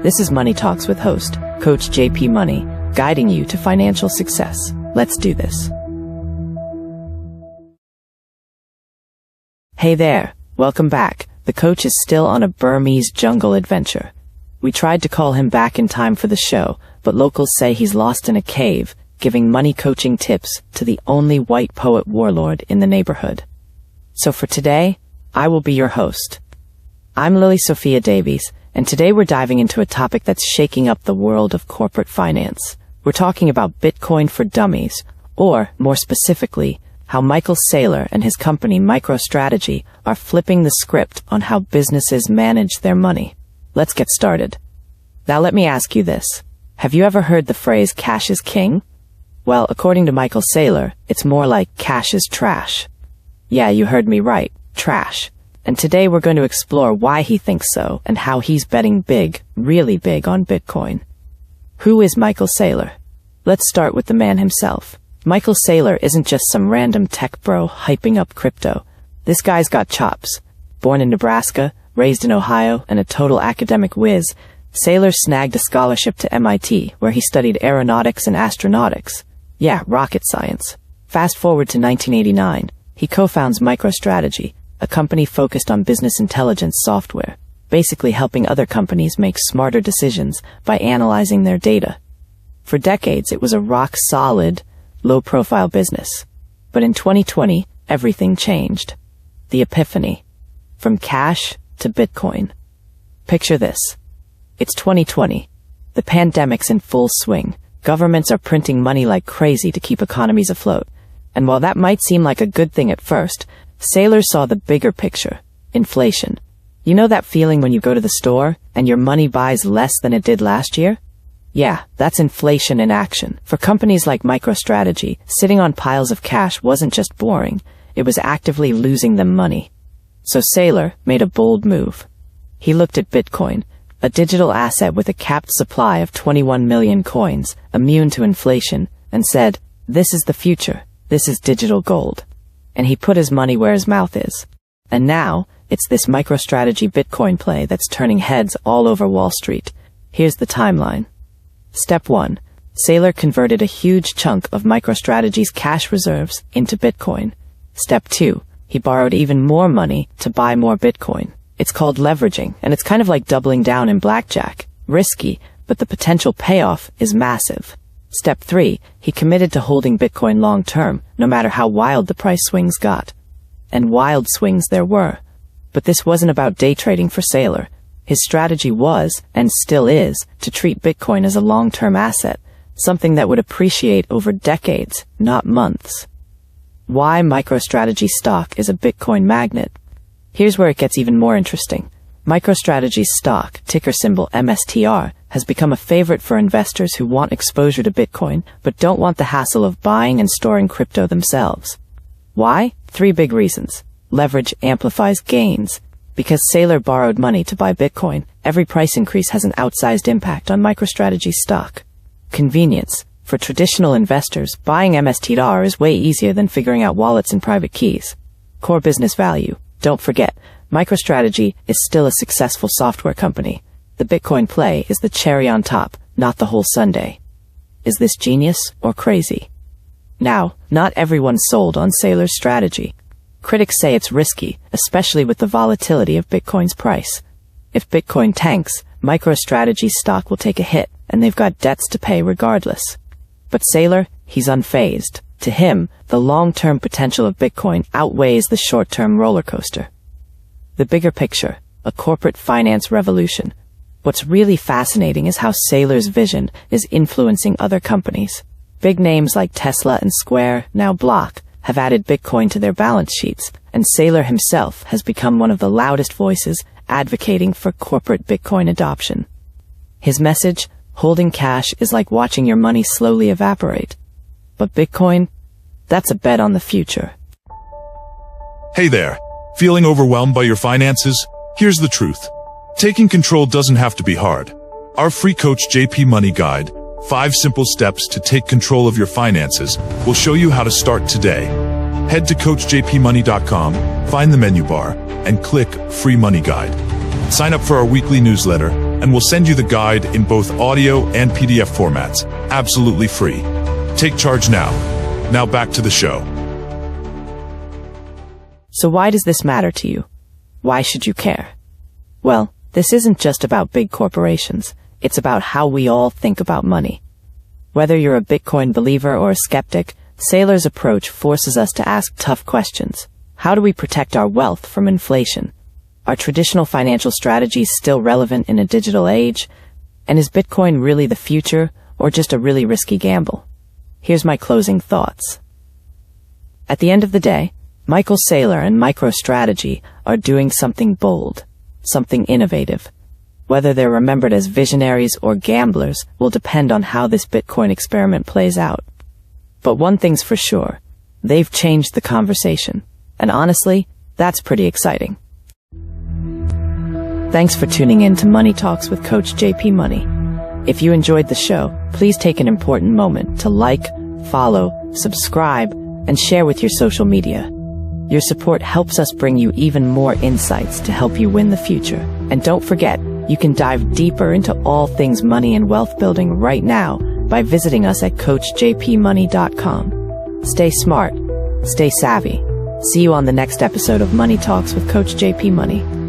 This is Money Talks with host, Coach JP Money, guiding you to financial success. Let's do this. Hey there, welcome back. The coach is still on a Burmese jungle adventure. We tried to call him back in time for the show, but locals say he's lost in a cave, giving money coaching tips to the only white poet warlord in the neighborhood. So for today, I will be your host. I'm Lily Sophia Davies, and today we're diving into a topic that's shaking up the world of corporate finance. We're talking about Bitcoin for dummies, or, more specifically, how Michael Saylor and his company MicroStrategy are flipping the script on how businesses manage their money. Let's get started. Now let me ask you this. Have you ever heard the phrase cash is king? Well, according to Michael Saylor, it's more like cash is trash. Yeah, you heard me right, trash. And today we're going to explore why he thinks so and how he's betting big, really big on Bitcoin. Who is Michael Saylor? Let's start with the man himself. Michael Saylor isn't just some random tech bro hyping up crypto. This guy's got chops. Born in Nebraska, raised in Ohio, and a total academic whiz, Saylor snagged a scholarship to MIT, where he studied aeronautics and astronautics. Yeah, rocket science. Fast forward to 1989, he co-founds MicroStrategy, a company focused on business intelligence software, basically helping other companies make smarter decisions by analyzing their data. For decades, it was a rock-solid, low-profile business. But in 2020, everything changed. The epiphany. From cash to Bitcoin. Picture this. It's 2020. The pandemic's in full swing. Governments are printing money like crazy to keep economies afloat. And while that might seem like a good thing at first, Saylor saw the bigger picture. Inflation. You know that feeling when you go to the store and your money buys less than it did last year? Yeah, that's inflation in action. For companies like MicroStrategy, sitting on piles of cash wasn't just boring, it was actively losing them money. So Saylor made a bold move. He looked at Bitcoin, a digital asset with a capped supply of 21 million coins, immune to inflation, and said, "This is the future. This is digital gold." And he put his money where his mouth is. And now, it's this MicroStrategy Bitcoin play that's turning heads all over Wall Street. Here's the timeline. Step 1. Saylor converted a huge chunk of MicroStrategy's cash reserves into Bitcoin. Step 2. He borrowed even more money to buy more Bitcoin. It's called leveraging, and it's kind of like doubling down in blackjack. Risky, but the potential payoff is massive. Step 3. He committed to holding Bitcoin long-term, no matter how wild the price swings got. And wild swings there were. But this wasn't about day trading for Saylor. His strategy was, and still is, to treat Bitcoin as a long-term asset, something that would appreciate over decades, not months. Why MicroStrategy stock is a Bitcoin magnet? Here's where it gets even more interesting. MicroStrategy's stock, ticker symbol MSTR, has become a favorite for investors who want exposure to Bitcoin but don't want the hassle of buying and storing crypto themselves. Why? 3 big reasons. Leverage amplifies gains. Because Saylor borrowed money to buy Bitcoin, every price increase has an outsized impact on MicroStrategy's stock. Convenience. For traditional investors, buying MSTR is way easier than figuring out wallets and private keys. Core business value. Don't forget, MicroStrategy is still a successful software company. The Bitcoin play is the cherry on top, not the whole sundae. Is this genius or crazy? Now, not everyone's sold on Saylor's strategy. Critics say it's risky, especially with the volatility of Bitcoin's price. If Bitcoin tanks, MicroStrategy's stock will take a hit, and they've got debts to pay regardless. But Saylor, he's unfazed. To him, the long-term potential of Bitcoin outweighs the short-term roller coaster. The bigger picture, a corporate finance revolution. What's really fascinating is how Saylor's vision is influencing other companies. Big names like Tesla and Square, now Block, have added Bitcoin to their balance sheets, and Saylor himself has become one of the loudest voices advocating for corporate Bitcoin adoption. His message, holding cash is like watching your money slowly evaporate. But Bitcoin, that's a bet on the future. Hey there. Feeling overwhelmed by your finances? Here's the truth. Taking control doesn't have to be hard. Our free Coach JP Money Guide, 5 simple steps to take control of your finances, will show you how to start today. Head to CoachJPMoney.com, find the menu bar, and click Free Money Guide. Sign up for our weekly newsletter, and we'll send you the guide in both audio and PDF formats, absolutely free. Take charge now. Now back to the show. So why does this matter to you? Why should you care? Well, this isn't just about big corporations. It's about how we all think about money. Whether you're a Bitcoin believer or a skeptic, Saylor's approach forces us to ask tough questions. How do we protect our wealth from inflation? Are traditional financial strategies still relevant in a digital age? And is Bitcoin really the future, or just a really risky gamble? Here's my closing thoughts. At the end of the day, Michael Saylor and MicroStrategy are doing something bold, something innovative. Whether they're remembered as visionaries or gamblers will depend on how this Bitcoin experiment plays out. But one thing's for sure, they've changed the conversation. And honestly, that's pretty exciting. Thanks for tuning in to Money Talks with Coach JP Money. If you enjoyed the show, please take an important moment to like, follow, subscribe, and share with your social media. Your support helps us bring you even more insights to help you win the future. And don't forget, you can dive deeper into all things money and wealth building right now by visiting us at CoachJPMoney.com. Stay smart, stay savvy. See you on the next episode of Money Talks with Coach JP Money.